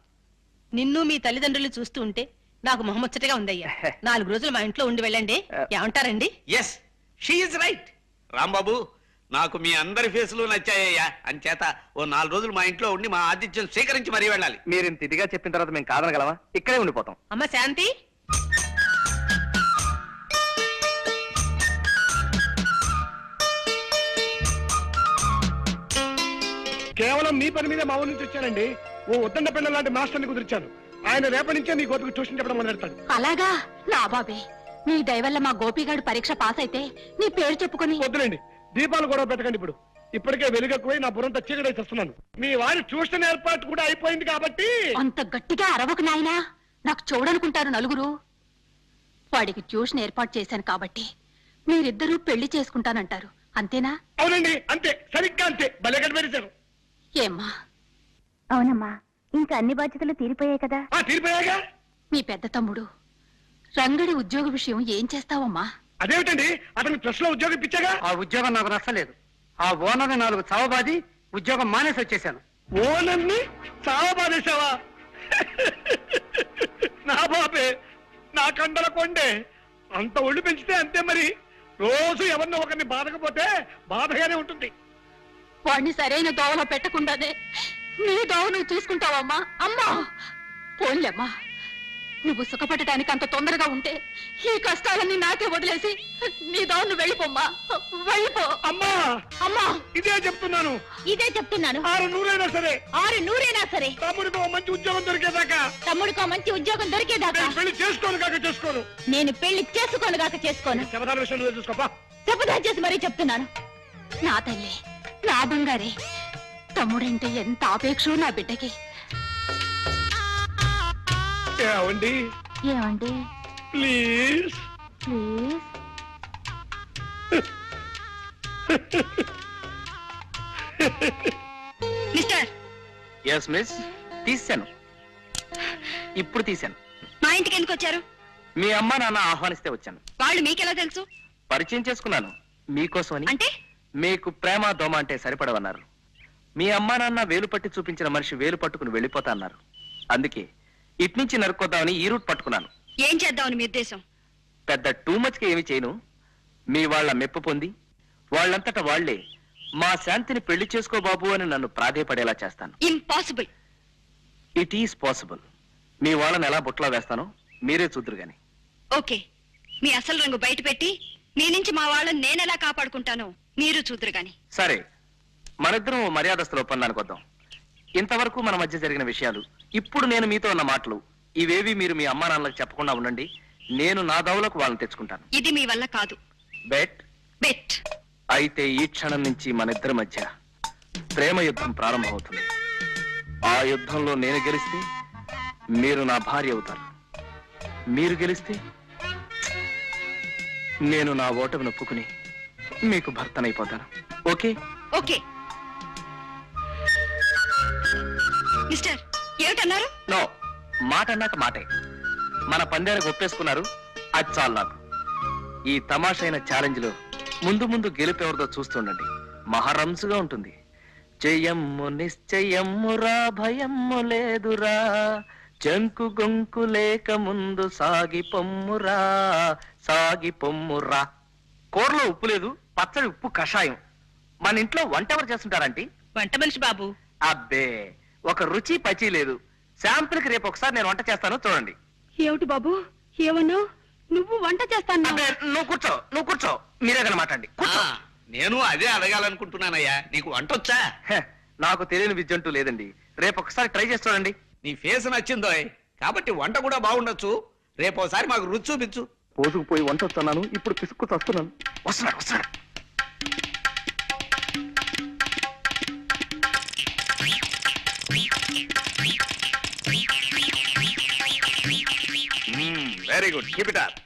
నిన్ను మీ తల్లిదండ్రులు చూస్తూ ఉంటే నాకు మొహముచ్చటగా ఉందయ్యా. 4 రోజులు మా ఇంట్లో ఉండి వెళ్ళండి, ఏమంటారండి? Yes, she is right. Rambabu, నాకు మీ అందరి ఫేసులు నచ్చాయ్యా. అంచేత ఓ 4 రోజులు మా ఇంట్లో ఉండి మా ఆతిథ్యం స్వీకరించి మరీ వెళ్ళాలి. మీరు ఇంత ఇదిగా చెప్పిన తర్వాత మేము కాదనగలమా? ఇక్కడే ఉండిపోతాం. అమ్మ శాంతి, కేవలం మీ పని మీద మా ఊరి నుంచి వచ్చానండి. ఓ ఉద్దండ పిల్ల లాంటి మాస్టర్ని కుదిర్చాను. ఆయన రేపటి నుంచే మీ గోపికి ట్యూషన్ చెప్పడం మొదలెడతాడు. అలాగా? నా బాబే, నీ దయవల్ల మా గోపిగాడు పరీక్ష పాస్ అయితే నీ పేరు చెప్పుకొని. వద్దులేండి, దీపాలు గొడవ పెట్టకండి. ఇప్పటికే వెలుగెక్కువై నా బుర్రంతా చీకటి చేస్తున్నాను. మీ వారి ట్యూషన్ ఏర్పాటు కూడా అయిపోయింది కాబట్టి. అంత గట్టిగా అరవకు నాయనా, నాకు చూడనుకుంటారు నలుగురు. వాడికి ట్యూషన్ ఏర్పాటు చేశాను కాబట్టి మీరిద్దరూ పెళ్లి చేసుకుంటానంటారు, అంతేనా? అవునండి, అంతే, సరిగ్గా అంతే. భలే కనిపెట్టారు. ఏమ్మా? అవునమ్మా, ఇంకా అన్ని బాధ్యతలు తీరిపోయాయి కదా. తీరిపోయాగా. మీ పెద్ద తమ్ముడు రంగడి ఉద్యోగ విషయం ఏం చేస్తావమ్మా? అదేమిటండి, అతని ప్రెస్ లో ఉద్యోగం ఇప్పించాగా. ఆ ఉద్యోగం నాకు నచ్చలేదు. ఆ ఓనర్ని 4 చావబాది ఉద్యోగం మానేసి వచ్చేసాను. ఓనర్ని చావబాదేశావా? నా బాబే, నా కండల కొండే. అంత ఒళ్ళు పెంచితే అంతే మరి. రోజు ఎవరినో ఒకరిని బాధకపోతే బాధగానే ఉంటుంది. వాడిని సరైన దోవలో పెట్టకుండానే నీ దోవ నువ్వు చూసుకుంటావమ్మా? అమ్మా పోన్లేమ్మా, నువ్వు సుఖపడటానికి అంత తొందరగా ఉంటే ఈ కష్టాలన్నీ నాకే వదిలేసి నీ దోవ నువ్వు వెళ్ళిపోమ్మా, వెళ్ళిపో. అమ్మా అమ్మా, ఇదే చెప్తున్నాను. ఇదే చెప్తున్నాను. 600 సరే, 600 సరే, తమ్ముడికి మంచి ఉద్యోగం దొరికేదాకా. తమ్ముడికో మంచి ఉద్యోగం దొరికేదాకా. నేను పెళ్లి చేసుకోను కాక చేసుకోను. నేను పెళ్లి చేసుకోను కాక చేసుకోను. శపథాల విషయం నువ్వే చూసుకోపా. శపథం చేసి మరీ చెప్తున్నాను. నా తల్లి, నా బంగారే, తమ్ముడంటే ఎంత ఆపేక్షో నా బిడ్డకి. ఏమండి? ఏమండి? Please please. Mister, yes miss. తీశాను, ఇప్పుడు తీశాను. మా ఇంటికి ఎందుకు వచ్చారు? మీ అమ్మ నాన్న ఆహ్వానిస్తే వచ్చాను. వాళ్ళు మీకెలా తెలుసు? పరిచయం చేసుకున్నాను మీకోసమని. అంటే మీకు ప్రేమ దోమ అంటే సరిపడవన్నారు. మీ అమ్మా నాన్న వేలు పట్టి చూపించిన మనిషి వేలు పట్టుకుని వెళ్ళిపోతా అన్నారు. అందుకే ఇట్నుంచి నరుక్కొద్దామని ఈ రూట్ పట్టుకున్నాను. ఏం చేద్దామని మీ ఉద్దేశం? పెద్ద టూ మచ్కి ఏమి చేయను. మీ వాళ్ళ మెప్పు పొంది వాళ్ళంతటా వాళ్లే మా శాంతిని పెళ్లి చేసుకో బాబు అని నన్ను ప్రాధేయపడేలా చేస్తాను. ఇంపాసిబుల్. It is possible. మీ వాళ్ళని ఎలా బుట్లో వేస్తానో మీరే చూద్దరు గాని. ఓకే, మీ అసలు రంగు బయట పెట్టి మీ నుంచి మా వాళ్ళని నేనెలా కాపాడుకుంటానో మీరు చూద్దరు గాని. సరే, మనిద్దరం మర్యాదస్తుల ఒప్పందానికి వద్దాం. ఇంతవరకు మన మధ్య జరిగిన విషయాలు, ఇప్పుడు నేను మీతో ఉన్న మాటలు, ఇవేవి మీరు మీ అమ్మా నాన్నలకు చెప్పకుండా ఉండండి. నేను నా దౌలకు వాళ్ళని తెచ్చుకుంటాను. ఇది మీ వల్ల కాదు. బెట్? బెట్. అయితే ఈ క్షణం నుంచి మన ఇద్దరి మధ్య ప్రేమ యుద్ధం ప్రారంభమవుతుంది. ఆ యుద్ధంలో నేను గెలిస్తే మీరు నా భార్య అవుతారు. మీరు గెలిస్తే నేను నా ఓటమి నొప్పుకుని మీకు భర్తనైపోతాను. ఓకే? ఓకే. మిస్టర్, ఏమిటన్నారు? నో, మాట అన్నాక మాటే. మన పందానికి ఒప్పేసుకున్నారు, అది చాలు నాకు. ఈ తమాషైన ఛాలెంజ్ లో ముందు ముందు గెలుపెవరిదో చూస్తుండండి. మహారంసుగా ఉంటుంది. జయమ్ము నిశ్చయమ్మురా, భయమ్ము లేదురా, జంకు గొంకు లేక ముందు సాగి పొమ్మురా, సాగి పొమ్మురా. కూరలో ఉప్పు లేదు, పచ్చడి ఉప్పు కషాయం. మన ఇంట్లో వంట ఎవరు చేస్తుంటారంటీ? వంట మనిషి బాబు. అబ్బే, ఒక రుచి పచి లేదు. శాంపుల్ కి రేపు ఒకసారి నేను వంట చేస్తాను, చూడండి. ఏమిటి బాబు, ఏమన్నావు? నువ్వు వంట చేస్తాను? అబ్బే, నువ్వు కూర్చో. మీరే కదా మాట్లాడండి. కూర్చో. నేను అదే అడగాలనుకుంటున్నానయ్యా, నీకు వంట వచ్చా? నాకు తెలియని విద్య అంటూ లేదండి. రేపు ఒకసారి ట్రై చేసి చూడండి. నీ ఫేస్ నచ్చిందో కాబట్టి వంట కూడా బాగుండొచ్చు. రేపోసారి మాకు రుచి చూపించు. పోసుకుపోయి వంట వస్తున్నాను, ఇప్పుడు పిసుక్కు వస్తున్నాను. వస్తున్నాడు. Very good, keep it up.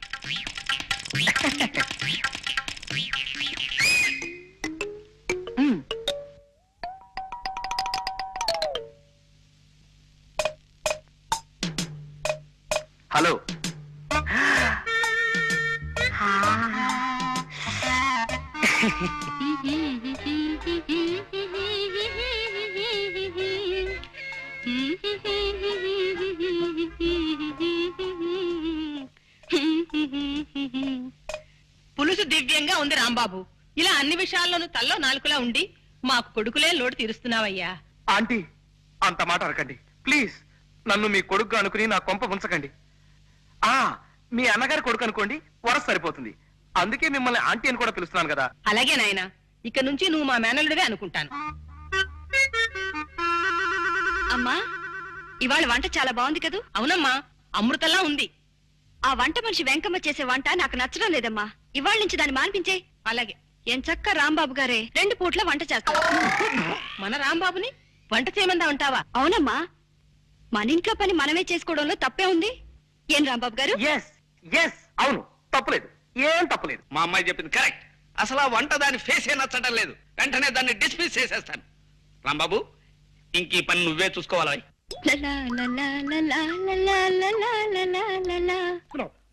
Hello. పులుసు దివ్యంగా ఉంది రాంబాబు. ఇలా అన్ని విషయాల్లోనూ తల్లో నాలుకలా ఉండి మాకు కొడుకులే లోటు తీరుస్తున్నావయ్యా. ఆంటీ, అంత మాట అరకండి ప్లీజ్. నన్ను మీ కొడుకు అనుకుని నా కొంప ఉంచకండి. మీ అన్నగారి కొడుకు అనుకోండి, వరస సరిపోతుంది. అందుకే మిమ్మల్ని ఆంటీ అని కూడా పిలుస్తున్నాను కదా. అలాగే నాయనా, ఇక నుంచి నువ్వు మా మేనల్లుడివే అనుకుంటాను. అమ్మా, ఇవాళ వంట చాలా బాగుంది కదూ? అవునమ్మా, అమృతంలా ఉంది. ఆ వంట మనిషి వెంకమ్మ చేసే వంట నాకు నచ్చడం లేదమ్మా. ఇవాళ నుంచి దాన్ని మాన్పించే. అలాగే. ఎంచక్క రాంబాబు గారే 2 పూట్ల వంట చేస్తారు. మన రాంబాబుని వంట చేయమందా ఉంటావా? అవునమ్మా, మన ఇంట్లో పని మనమే చేసుకోవడంలో తప్పే ఉంది. ఏం రాంబాబు గారు? ఎస్, అవును, తప్పులేదు, ఏం తప్పులేదు. మా అమ్మాయి చెప్పింది కరెక్ట్. అసలు ఆ వంట దాని ఫేసే నచ్చడం లేదు. వెంటనే దాన్ని డిస్మిస్ చేసేస్తాను. రాంబాబు, ఇంక ఈ పని నువ్వే చూసుకోవాలి.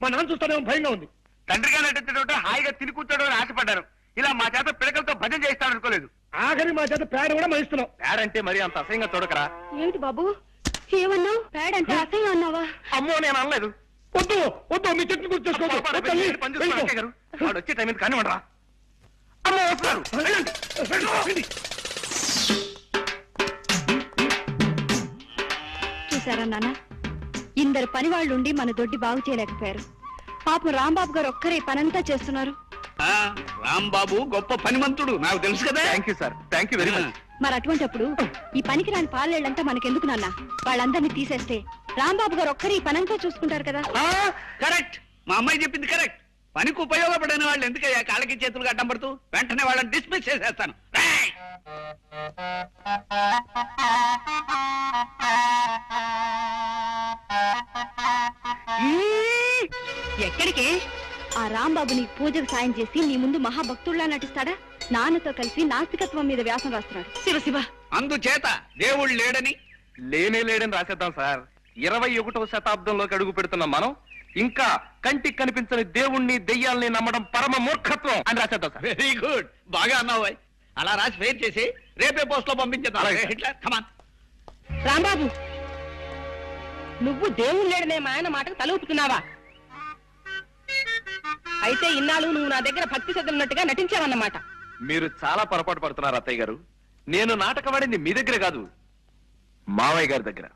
మా నాన్న చూస్తానేమో భయంగా ఉంది. తండ్రిగా నటించడం హాయిగా తిని కూర్చోడం అని ఆశపడ్డాను. ఇలా మా చేత పిడకలతో భజన చేయిస్తాను అనుకోలేదు. ఆఖరి మా చేత పేడ కూడా మహిస్తున్నావు. పేడంటే మరి అంత అసహ్యంగా చూడకరా. ఏమిటి బాబు, ఏమన్నావు? ప్యాడ్ అంటే అసహ్యం అన్నావా? అమ్మో, నేను అనలేదు. వద్దు మీ చెట్టు గుర్తు వాడు వచ్చే టైం కానీ ఉండరా. అమ్మో, వస్తున్నారు. చూసారా నాన్న, ఇందరు పని వాళ్ళుండి మన దొడ్డి బాగు చేయలేకపోయారు. పాపం రాంబాబు గారు ఒక్కరే పనంతా చేస్తున్నారు. రాంబాబు గొప్ప పనిమంతుడు, నాకు తెలుసు కదా. Thank you sir, thank you very much. మరి అటువంటిప్పుడు ఈ పనికి రాని పాలేళ్ళంతా మనకెందుకు నాన్న? వాళ్ళందరినీ తీసేస్తే రాంబాబు గారు ఒక్కరే ఈ పనంతా చూసుకుంటారు కదా. కరెక్ట్, మా అమ్మాయి చెప్పింది కరెక్ట్. పనికి ఉపయోగపడని వాళ్ళు ఎందుకయ్యా కాళ్ళకి చేతులు అడ్డం పడుతూ? వెంటనే వాళ్ళని డిస్మిస్ చేసేస్తాను. ఎక్కడికి? ఆ రాంబాబు నీకు పూజకు సాయం చేసి నీ ముందు మహాభక్తుల్లా నటిస్తాడా? నాన్నతో కలిసి నాస్తికత్వం మీద వ్యాసం రాస్తున్నాడు. శివ అందుచేత దేవుడు లేడని లేడని రాసేద్దాం సార్. 21వ శతాబ్దంలోకి అడుగు పెడుతున్న మనం ఇంకా కంటికి కనిపించని దేవుణ్ణి దెయ్యాల్ని నమ్మడం పరమ మూర్ఖత్వం అని రాసేద్దాం సార్. వెరీ గుడ్, బాగా అన్నావు. అలా రాసి ఫెయిర్ చేసి రేపే పోస్ట్ లో పంపించేద్దాం. రాంబాబు, నువ్వు దేవుడు లేడనే మా ఆయన మాటకు తల ఊపుతున్నావా? అయితే ఇన్నాళ్ళు నువ్వు నా దగ్గర భక్తి శ్రద్ధలున్నట్టుగా నటించావన్నమాట. మీరు చాలా పొరపాటు పడుతున్నారు అత్తయ్య గారు. నేను నాటకవాడింది మీ దగ్గర కాదు, మావయ్య గారి దగ్గర.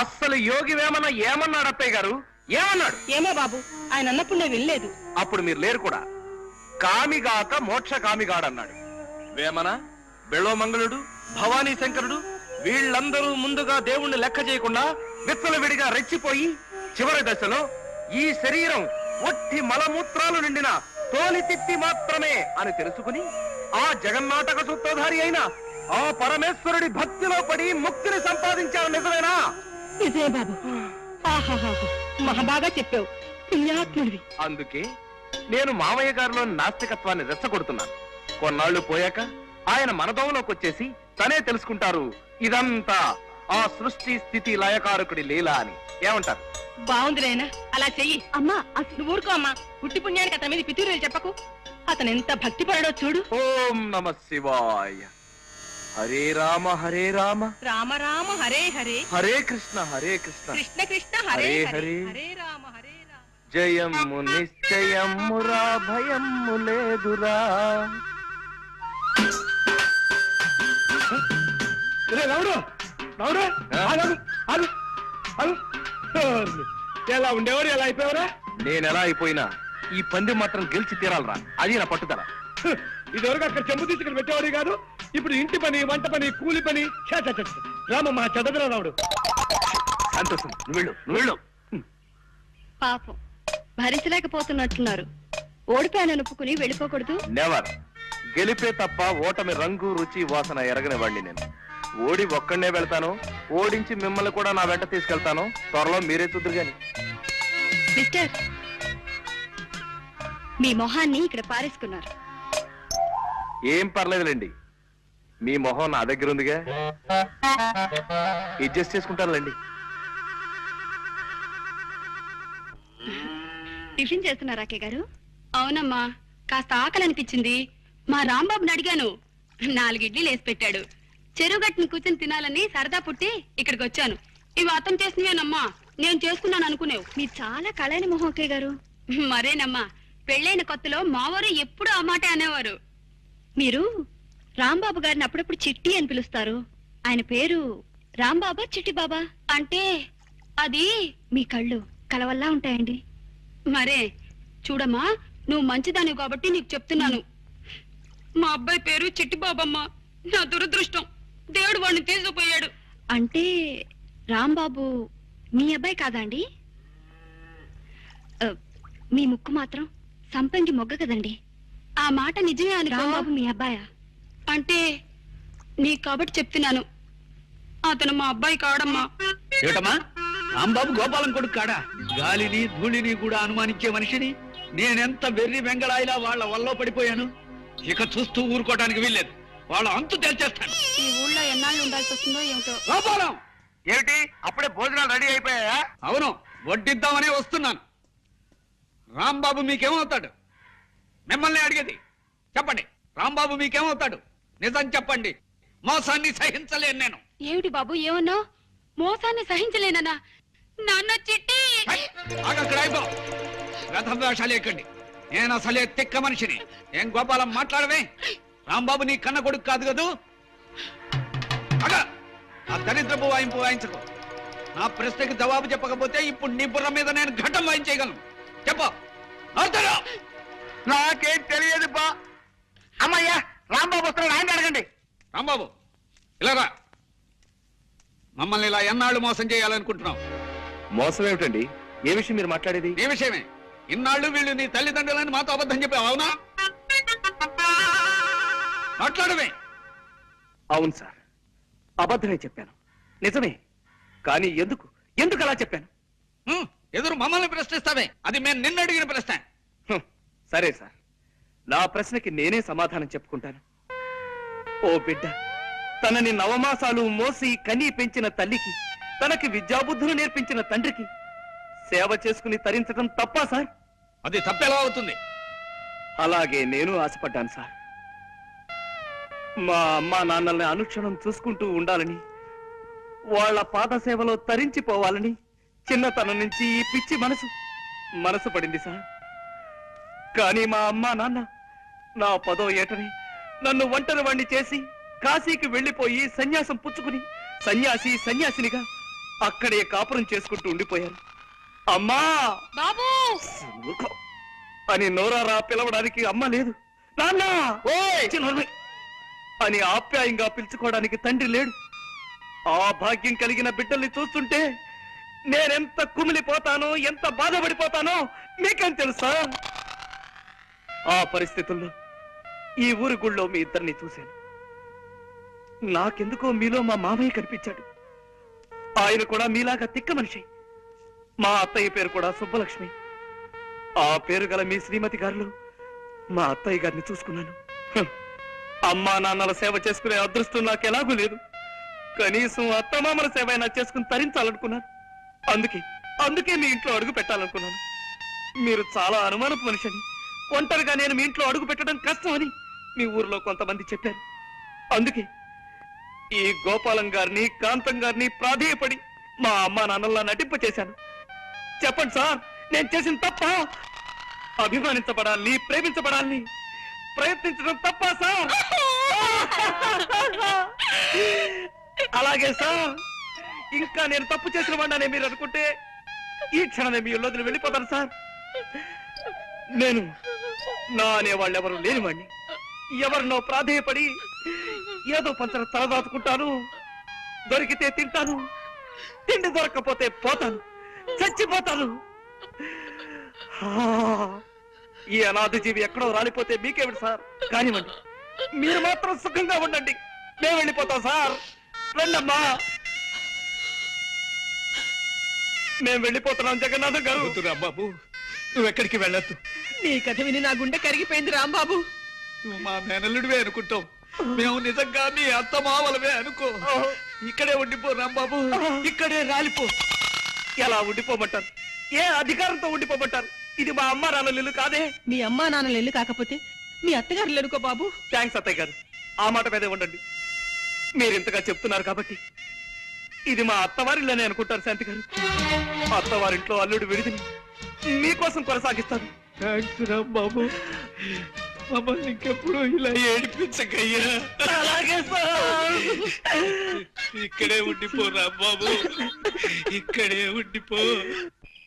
అస్సలు యోగి వేమన ఏమన్నాడు అత్తయ్య గారు? ఏమన్నాడు? ఏమో బాబు, ఆయన అన్నప్పుడు నేను వినలేదు. అప్పుడు మీరు లేరు కూడా. కామిగాక మోక్ష కామిగాడన్నాడు. వేమన, బెళోమంగళుడు, భవానీ శంకరుడు వీళ్ళందరూ ముందుగా దేవుణ్ణి లెక్క చేయకుండా విచ్చలవిడిగా రెచ్చిపోయి చివరి దశలో ఈ శరీరం ఒట్టి మలమూత్రాలు నిండిన తోలి తిత్తి మాత్రమే అని తెలుసుకుని ఆ జగన్నాటక సూత్రధారి అయిన ఆ పరమేశ్వరుడి భక్తిలో పడి ముక్తిని సంపాదించావు. నిజమేనా? నిజమే బాబు. మహాబాగా చెప్పావు, పుణ్యాత్ముడివి. అందుకే నేను మామయ్య గారిలో నాస్తికత్వాన్ని రెచ్చగొడుతున్నాను. కొన్నాళ్లు పోయాక ఆయన మనదోవలోకి వచ్చేసి తనే తెలుసుకుంటారు ఇదంతా ఆ సృష్టి స్థితి లయకారకుడి లీలా అని. ఏమంటారు? బాగుంది నాయనా, అలా చెయ్యి. అమ్మా అసలు ఊరుకో అమ్మా, పుట్టి పుణ్యానికి అతని మీద పితూరులు చెప్పకు. అతను ఎంత భక్తి పడడో చూడు. ఓం నమ శివాయ. హరే రామ హరే రామ రామ రామ హరే హరే, హరే కృష్ణ కృష్ణ కృష్ణ హరే హరే హరే, హరే. హరే రామ హరే రామ. జయము నిశ్చయమురా భయము లేదురా. రావుడు రావుడు, ఎలా ఉండేవారు, ఎలా అయిపోయావరా? నేనెలా అయిపోయినా ఈ పందెం మాత్రం గెలిచి తీరాలరా, అది నా పట్టుదల. ఇదివరకు అక్కడ చెంబు తీసుకుని పెట్టేవాడు కాదు, ఇప్పుడు ఇంటి పని, వంట పని, కూలి పని. రామమ్మా చదవరా రావుడు. సంతోషం, నువ్వు వెళ్ళు. పాపం భరించలేకపోతున్నట్టున్నారు. ఓడిపోయాను ఒప్పుకుని వెళ్ళిపోకూడదు. నెవర్. గెలిపే తప్ప ఓటమి రంగు రుచి వాసన ఎరగని వాడిని నేను. ఓడి ఒక్కడనే వెళ్తాను, ఓడించి మిమ్మల్ని కూడా నా వెంట తీసుకెళ్తాను. త్వరలో మీరే చూద్దరు గాని. మిస్టర్, మీ మొహాన్ని ఇక్కడ పారేసుకున్నారు. ఏం పర్లేదులేండి, మీ మొహం నా దగ్గర ఉందిగా, అడ్జస్ట్ చేసుకుంటానులేండి. టిఫిన్ చేస్తున్నారా అక్కయ్య గారు? అవునమ్మా, కాస్త ఆకలి అనిపించింది. మా రాంబాబుని అడిగాను, 4 ఇడ్లీలు వేసి పెట్టాడు. చెరువు గట్టును కూర్చొని తినాలని సరదా పుట్టి ఇక్కడికి వచ్చాను. ఇవి అతను చేసినవేనమ్మా, నేను చేసుకున్నాను అనుకునేవు. మీరు చాలా కళైన మొహం అక్కయ్య గారు. మరేనమ్మా, పెళ్ళైన కొత్తలో మావారు ఎప్పుడు ఆ మాట అనేవారు. మీరు రాంబాబు గారిని అప్పుడప్పుడు చిట్టి అని పిలుస్తారు. ఆయన పేరు రాంబాబా చిట్టి బాబా? అంటే అది మీ కళ్ళు కలవల్లా ఉంటాయండి. మరే చూడమ్మా, నువ్వు మంచిదానివి కాబట్టి నీకు చెప్తున్నాను. మా అబ్బాయి పేరు చిట్టి బాబమ్మ. నా దురదృష్టం, దేవుడు వాడిని తీసుకుపోయాడు. అంటే రాంబాబు మీ అబ్బాయి కాదండి? మీ ముక్కు మాత్రం సంపంగి మొగ్గ కదండి. ఆ మాట నిజమే అని. రాంబాబు మీ అబ్బాయా? అంటే నీకు కాబట్టి చెప్తున్నాను, అతను మా అబ్బాయి కాడమ్మా. ఏమిటమ్మా, రాంబాబు గోపాలం కొడుకు కాడా? గాలిని ధూళిని కూడా అనుమానించే మనిషిని నేనెంత వెర్రి వెంగళాయిలా వాళ్ళ వల్ల పడిపోయాను. ఇక చూస్తూ ఊరుకోవడానికి వీల్లేదు, వాళ్ళ అంతు తేల్చేస్తాను. ఈ ఊళ్ళో ఎన్నాళ్ళు ఉండాల్సి వస్తుందో ఏమిటో. గోపాలం, ఏమిటి అప్పుడే భోజనాలు రెడీ అయిపోయాయా? అవును, వడ్డిద్దామనే వస్తున్నాను. రాంబాబు మీకేమవుతాడు? మిమ్మల్ని అడిగేది, చెప్పండి. రాంబాబు మీకేమవుతాడు? నిజం చెప్పండి. మోసాన్ని సహించలేను నేను. ఏమిటి బాబు ఏమన్నావు? మోసాన్ని సహించలేనన్నా? నాన్న చిట్టి. అక్కడ అయిపో, రథం వేషాలు ఎక్కండి. నేను అసలే తిక్క మనిషిని. ఏం గోపాలం మాట్లాడవే? రాంబాబు నీ కన్న కొడుకు కాదు కదూ? అగా ఆ దరిద్రపు వాయింపు వాయించకు. నా ప్రశ్నకి జవాబు చెప్పకపోతే ఇప్పుడు నీ బుర్ర మీద నేను ఘటం వాయించేయగలను. చెప్పు. నాకేం తెలియదు బా. అమ్మయ్యా, రాంబాబు వస్తున్నాడు, ఆయన అడగండి. రాంబాబు ఇలా రా. మమ్మల్ని ఇలా ఎన్నాళ్ళు మోసం చేయాలనుకుంటున్నావు? మోసం ఏమిటండి? ఏ విషయం మీరు మాట్లాడేది? నీ విషయమే. ఇన్నాళ్ళు వీళ్ళు నీ తల్లిదండ్రులని మాతో అబద్ధం చెప్పావు, అవునా? మాట్లాడమే. అవును సార్, అబద్ధమే చెప్పాను. నిజమే. కానీ ఎందుకు ఎందుకు అలా చెప్పాను? ఎదురు మమ్మల్ని ప్రశ్నిస్తావే? అది మేము నిన్ను అడిగిన ప్రశ్న. సరే సార్, నా ప్రశ్నకి నేనే సమాధానం చెప్పుకుంటాను. ఓ బిడ్డ, తనని నవమాసాలు మోసి కనీ పెంచిన తల్లికి, తనకి విద్యాబుద్ధులు నేర్పించిన తండ్రికి సేవ చేసుకుని తరించడం తప్పా సార్? అది తప్పెలా అవుతుంది? అలాగే నేను ఆశపడ్డాను సార్. మా అమ్మా నాన్నల్ని అనుక్షణం చూసుకుంటూ ఉండాలని, వాళ్ళ పాద సేవలో తరించిపోవాలని చిన్నతనం నుంచి ఈ పిచ్చి మనసు పడింది సార్. కానీ మా అమ్మా నాన్న నా 10వ ఏటని నన్ను ఒంటరి వాణ్ణి చేసి కాశీకి వెళ్లిపోయి సన్యాసం పుచ్చుకుని సన్యాసినిగా అక్కడే కాపురం చేసుకుంటూ ఉండిపోయారు. అమ్మా బాబు అని నోరారా పిలవడానికి అమ్మ లేదు, నాన్న అని ఆప్యాయంగా పిలుచుకోవడానికి తండ్రి లేడు. ఆ భాగ్యం కలిగిన బిడ్డల్ని చూస్తుంటే నేనెంత కుమిలిపోతానో, ఎంత బాధపడిపోతానో మీకేం తెలుసా? ఆ పరిస్థితుల్లో ఈ ఊరి గుళ్ళో మీ ఇద్దరిని చూశాను. నాకెందుకో మీలో మా మామయ్య కనిపించాడు. ఆయన కూడా మీలాగా తిక్క మనిషి. మా అత్తయ్య పేరు కూడా సుబ్బలక్ష్మి. ఆ పేరు గల మీ శ్రీమతి గారు మా అత్తయ్య గారిని చూసుకున్నాను. అమ్మా నాన్నల సేవ చేసుకునే అదృష్టం నాకు ఎలాగూ లేదు. కనీసం అత్తమామల సేవ అయినా చేసుకుని తరించాలనుకున్నాను. అందుకే మీ ఇంట్లో అడుగు పెట్టాలనుకున్నాను. మీరు చాలా అనుమానపు మనిషిని, ఒంటరిగా నేను మీ ఇంట్లో అడుగు పెట్టడం కష్టమని మీ ఊర్లో కొంతమంది చెప్పారు. అందుకే ఈ గోపాలం గారిని, కాంతం గారిని ప్రాధేయపడి మా అమ్మా నాన్నల్లా నటింప చేశాను. చెప్పండి సార్, నేను చేసిన తప్ప? అభిమానించబడాలని, ప్రేమించబడాలని ప్రయత్నించడం తప్ప సార్? అలాగే సార్, ఇంకా నేను తప్పు చేసిన వాడినే మీరు అనుకుంటే ఈ క్షణమే మీ ఇల్లు వెళ్ళిపోతాను సార్. నేను నా అనేవాళ్ళు ఎవరు లేనివాడిని. ఎవరినో ప్రాధేయపడి ఏదో పంచర తలదాచుకుంటాను. దొరికితే తింటాను, తిండి దొరక్కపోతే పోతాను, చచ్చిపోతాను. ఈ అనాథ జీవి ఎక్కడో రాలిపోతే మీకేమిటి సార్? కానివ్వండి, మీరు మాత్రం సుఖంగా ఉండండి. మేము వెళ్ళిపోతాం సార్. రండమ్మా, మేము వెళ్ళిపోతున్నాం. జగన్నాథం గారు. రాంబాబు, నువ్వెక్కడికి వెళ్ళొద్దు. నీ కథ విని నా గుండె కరిగిపోయింది రాంబాబు. నువ్వు మా మేనల్లుడివే అనుకుంటావు, మేము నిజంగా మీ అత్త మావలమే అనుకో. ఇక్కడే ఉండిపో రాంబాబు, ఇక్కడే రాలిపో. ఎలా ఉండిపోమంటారు? ఏ అధికారంతో ఉండిపోమంటారు? ఇది మా అమ్మ నాన్నల ఇల్లు కాదే. మీ అమ్మా నాన్నలు ఇల్లు కాకపోతే మీ అత్తగారులు ఎనుకో బాబు. థ్యాంక్స్ అత్తయ్య గారు, ఆ మాట మీదే ఉండండి. మీరు ఇంతగా చెప్తున్నారు కాబట్టి ఇది మా అత్తవారిల్లోనే అనుకుంటారు శాంతి గారు. అత్తవారింట్లో అల్లుడు విడిదిని మీకోసం కొనసాగిస్తాను. థ్యాంక్స్ రాంబాబు, మమ్మల్ని ఇంకెప్పుడు ఇలా ఏడిపించకయ్యా. అలాగే సార్. ఇక్కడే ఉండిపో రాంబాబు, ఇక్కడే ఉండిపో.